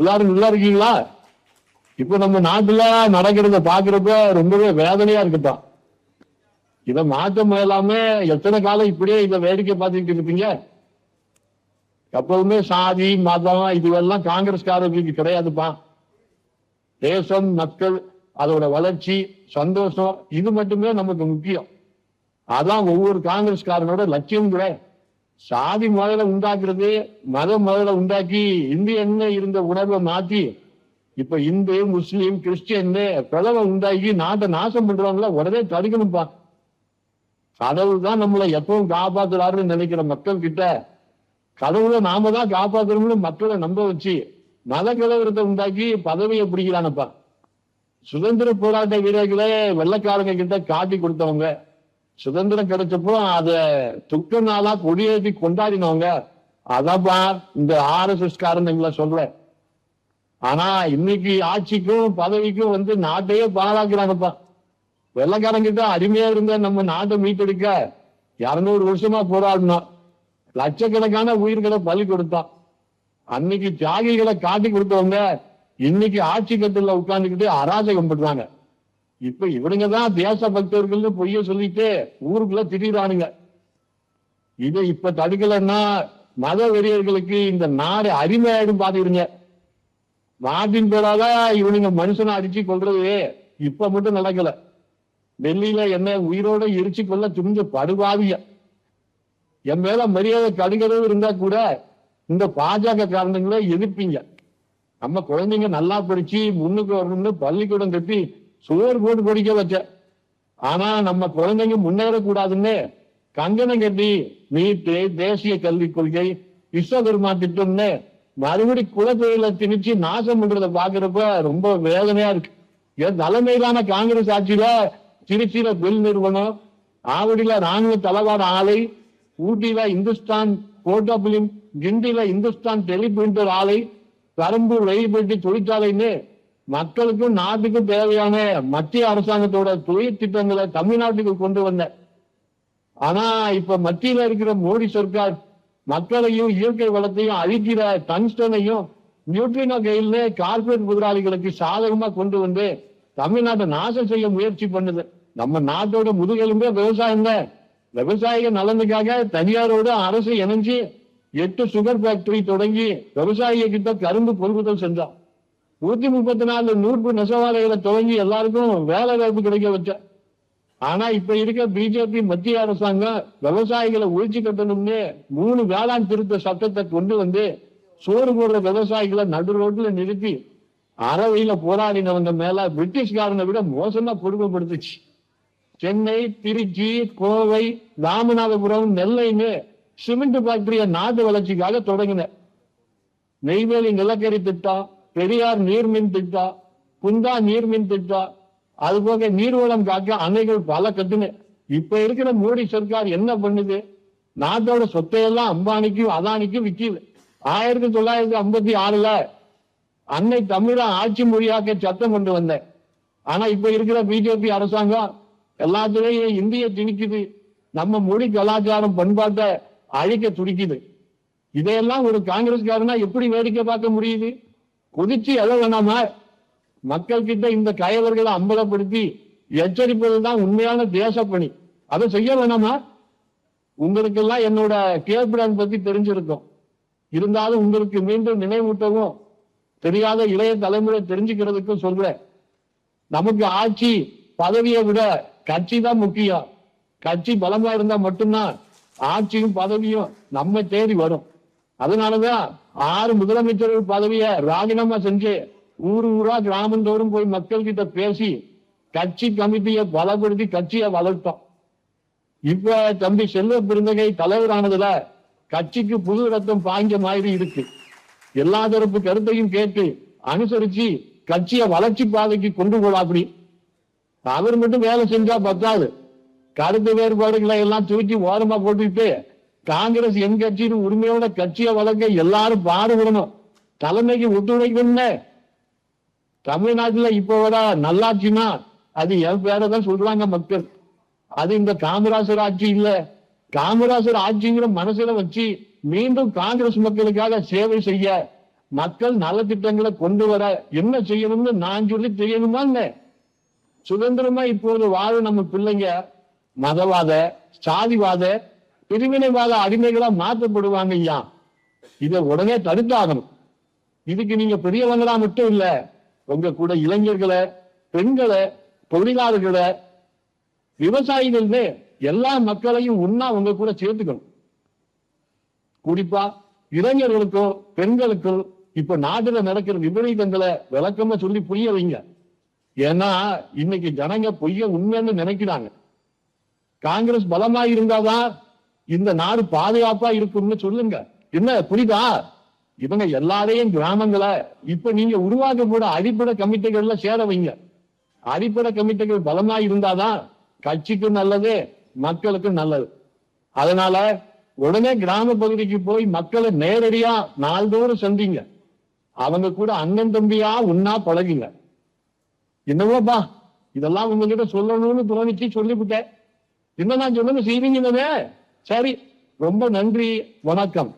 எல்லாரும் நல்லா இருக்கீங்களா? இப்ப நம்ம நாட்டுல நடக்கிறத பாக்குறப்ப ரொம்பவே வேதனையா இருக்குதான். இதை மாற்ற முயலாம எத்தனை காலம் இப்படியே இதை வேடிக்கை பார்த்துக்கிட்டு இருப்பீங்க? எப்பவுமே சாதி மதம் இதுவெல்லாம் காங்கிரஸ்காரர்களுக்கு கிடையாதுப்பா. தேசம், மக்கள், அதோட வளர்ச்சி, சந்தோஷம், இது மட்டுமே நமக்கு முக்கியம். அதான் ஒவ்வொரு காங்கிரஸ்காரனோட லட்சியம் கூட. சாதி முதல்ல உண்டாக்குறது, மதம் முதல்ல உண்டாக்கி இந்தியன்னு இருந்த உணர்வை மாற்றி இப்ப இந்து, முஸ்லீம், கிறிஸ்டியன் பிளவை உண்டாக்கி நாட்டை நாசம் பண்றவங்கள உடனே தடுக்கணும்பா. கடவுள் தான் நம்மளை எப்பவும் காப்பாத்துறாருன்னு நினைக்கிற மக்கள் கிட்ட கடவுளை நாம தான் காப்பாத்துறோம்னு மக்களை நம்ப வச்சு மத கலவரத்தை உண்டாக்கி பதவியை பிடிக்கிறானப்பா. சுதந்திர போராட்ட வீரர்களே வெள்ளக்காரங்க கிட்ட காட்டி கொடுத்தவங்க, சுதந்திரம் கிடைச்சப்போ அத துக்க நாளா கொடியேற்றி கொண்டாடினவங்க. அதான்ப்பா இந்த RSS காரங்களை சொல்ற. ஆனா இன்னைக்கு ஆட்சிக்கும் பதவிக்கும் நாட்டையே பாழாக்குறாங்கப்பா. வெள்ளக்காரங்கிட்ட அருமையா இருந்த நம்ம நாட்டை மீட்டெடுக்க 200 வருஷமா போராடணும். லட்சக்கணக்கான உயிர்களை பலி கொடுத்தான். அன்னைக்கு தியாகிகளை காட்டி கொடுத்தவங்க இன்னைக்கு ஆட்சி கட்டில உட்கார்ந்துக்கிட்டு அராஜகம் பண்றாங்க. இப்ப இவனுங்க தான் தேச பக்தர்கள்னு பொய்ய சொல்லிட்டு ஊருக்குள்ள திடீரானுங்க. இதை இப்ப தடுக்கலன்னா மத வெறியர்களுக்கு இந்த நாடு அடிமையாயிடும் பாத்துக்கிறீங்க. நாட்டின் பேரால இவனுங்க மனுஷனை அடிச்சு கொள்றது இப்ப மட்டும் நடக்கல. டெல்லியில என்ன உயிரோட எரிச்சு கொள்ள துணிஞ்ச படுபாவிய. என் மேல மரியாதை கடுகிறது இருந்தா கூட இந்த பாஜக காரணங்களை எதிர்ப்பீங்க. நம்ம குழந்தைங்க நல்லா படிச்சு முன்னுக்கு வரணும்னு பள்ளிக்கூடம் கட்டி சோறு போட்டு படிக்க வச்ச. ஆனா நம்ம குழந்தைங்க முன்னேறக்கூடாதுன்னு கங்கணம் கட்டி நீட்டு, தேசிய கல்விக் கொள்கை, விஸ்வகர்மா திட்டம்னு மறுபடி குலத்தொழில திணிச்சு நாசம் பண்றத பாக்குறப்ப ரொம்ப வேதனையா இருக்கு. என் தலைமையிலான காங்கிரஸ் ஆட்சியில திருச்சியில பெல் நிறுவனம், ஆவடியில ராணுவ தளவாட ஆலை, ஊட்டியில இந்துஸ்தான் போட்டோ பிலிம், கிண்டியில இந்துஸ்தான் டெலிபிரிண்டர் ஆலை, பெரம்பூர் ரயில்பெட்டி தொழிற்சாலைன்னு மக்களுக்கும் நாட்டுக்கும் தேவையான மத்திய அரசாங்கத்தோட தொழில் திட்டங்களை தமிழ்நாட்டுக்கு கொண்டு வந்த. ஆனா இப்ப மத்தியில இருக்கிற மோடி சர்க்கார் மக்களையும் இயற்கை வளத்தையும் அழிக்கிற டங்ஸ்டனையும் நியூட்ரினோ கையில்னு கார்பரேட் முதலாளிகளுக்கு சாதகமா கொண்டு வந்து தமிழ்நாட்டை நாசம் செய்ய முயற்சி பண்ணுது. நம்ம நாட்டோட முதுகெலும்பே விவசாயம் தான். விவசாயிகள் நலனுக்காக தனியாரோட அரசு இணைஞ்சு 8 சுகர் ஃபேக்டரி தொடங்கி விவசாயிக கிட்ட கரும்பு கொள்முதல் செஞ்சான். 134 நூற்பு நெசவாலைகளை தொடங்கி எல்லாருக்கும் வேலை வாய்ப்பு கிடைக்க வச்ச. ஆனா இப்ப இருக்க பிஜேபி மத்திய அரசாங்கம் விவசாயிகளை ஒழிச்சு கட்டணும்னு 3 வேளாண் திருத்த சட்டத்தை கொண்டு வந்து சோறு போடுற விவசாயிகளை நடு ரோட்ல நிறுத்தி அறவையில போராடினவங்க மேல பிரிட்டிஷ்காரனை விட மோசமா கொடுமைப்படுத்துச்சு. சென்னை, திருச்சி, கோவை, ராமநாதபுரம், நெல்லைன்னு சிமெண்ட் ஃபேக்டரிய நாட்டு வளர்ச்சிக்காக தொடங்கின. நெய்வேலி நிலக்கரி திட்டம், பெரியார் நீர்மின் திட்டம், குந்தா நீர்மின் திட்டம், அது போக நீர்வளம் காக்க அணைகள் பல கட்டுன. இப்ப இருக்கிற மோடி சர்க்கார் என்ன பண்ணுது? நாட்டோட சொத்தையெல்லாம் அம்பானிக்கும் அதானிக்கும் விற்கிது. 1956 அன்னை தமிழ ஆட்சி மொழியாக்க சட்டம் கொண்டு வந்தேன். ஆனா இப்ப இருக்கிற பிஜேபி அரசாங்கம் எல்லாத்துலயும் இந்திய திணிக்குது. நம்ம மொழி கலாச்சாரம் பண்பாட்டை அழிக்க துடிக்குது. இதையெல்லாம் ஒரு காங்கிரஸ்காரனா எப்படி வேடிக்கை பார்க்க முடியுது? கொதிச்சு எழ வேணாமா? மக்கள் கிட்ட இந்த கயவர்களை அம்பலப்படுத்தி எச்சரிப்பதுதான் உண்மையான தேசப்பணி. அதை செய்ய வேணாமா? உங்களுக்கெல்லாம் என்னோட கேபிடன் பத்தி தெரிஞ்சிருக்கும். இருந்தாலும் உங்களுக்கு மீண்டும் நினைவூட்டவும் தெரியாத இளைய தலைமுறை தெரிஞ்சுக்கிறதுக்கும் சொல்றேன். நமக்கு ஆட்சி பதவியை விட கட்சி தான் முக்கியம். கட்சி பலமா இருந்தா மட்டும்தான் ஆட்சியும் பதவியும் நம்ம தேடி வரும். அதனாலதான் 6 முதலமைச்சர்கள் பதவியை ராஜினாமா செஞ்சு ஊரா கிராமந்தோறும் போய் மக்கள் கிட்ட பேசி கட்சி கமிட்டியை பலப்படுத்தி கட்சியை வளர்த்தோம். இப்ப தம்பி செல்வ பெருந்தகை தலைவரானதுல கட்சிக்கு புது ரத்தம் பாய்ஞ்ச மாதிரி இருக்கு. எல்லா தரப்பு கருத்தையும் கேட்டு அனுசரிச்சு கட்சியை வளர்ச்சி பாதைக்கு கொண்டு போலாம். அப்படி அவர் மட்டும் வேலை செஞ்சா பத்தாது. கருத்து வேறுபாடுகளை எல்லாம் தூக்கி ஓரமா போட்டுக்கிட்டு காங்கிரஸ் என் கட்சியின் உரிமையோட கட்சியை வளர்க்க எல்லாரும் பாடுபடணும். தலைமைக்கு ஒத்துழைக்கணும்னு தமிழ்நாட்டுல இப்ப வர நல்லாட்சினா அது என் பேரதான் சொல்றாங்க மக்கள். அது இந்த காமராசர் ஆட்சி இல்ல. காமராசர் ஆட்சிங்கிற மனசுல வச்சு மீண்டும் காங்கிரஸ் மக்களுக்காக சேவை செய்ய மக்கள் நலத்திட்டங்களை கொண்டு வர என்ன செய்யணும்னு நான் சொல்லி செய்யணுமா என்ன? சுதந்திரமா இப்போது வாழ நம்ம பிள்ளைங்க மதவாத, சாதிவாத, பிரிவினைவாத அடிமைகளா மாற்றப்படுவாங்க ஐயா. இதை உடனே தடுத்தாகணும். இதுக்கு நீங்க பெரியவங்களா மட்டும் இல்ல, உங்க கூட இளைஞர்களை, பெண்களை, தொழிலாளர்களை, விவசாயிகள்னு எல்லா மக்களையும் ஒன்னா உங்க கூட சேர்த்துக்கணும். குறிப்பா இளைஞர்களுக்கும் பெண்களுக்கும் இப்ப நாட்டுல நடக்கிற விபரீதங்களை விளக்கமா சொல்லி புரிய வைங்க. ஏன்னா இன்னைக்கு ஜனங்க பொய்ய உண்மைன்னு நினைக்கிறாங்க. காங்கிரஸ் பலமா இருந்தாதான் இந்த நாடு பாதுகாப்பா இருக்கும்னு சொல்லுங்க. என்ன புரியுதா? இவங்க எல்லாரையும் கிராமங்களை இப்ப நீங்க உருவாக்க கூட அடிப்படை கமிட்டிகள்ல சேர வைங்க. அடிப்படை கமிட்டிகள் பலமா இருந்தாதான் கட்சிக்கும் நல்லது, மக்களுக்கும் நல்லது. அதனால உடனே கிராம பகுதிக்கு போய் மக்களை நேரடியா நாள்தோறும் சந்திங்க. அவங்க கூட அண்ணன் தம்பியா ஒன்னா பழகுங்க. என்னவோப்பா இதெல்லாம் உங்ககிட்ட சொல்லணும்னு தோணிச்சு, சொல்லிவிட்டேன். என்ன நான் சொன்னது செய்வீங்க. சரி, ரொம்ப நன்றி, வணக்கம்.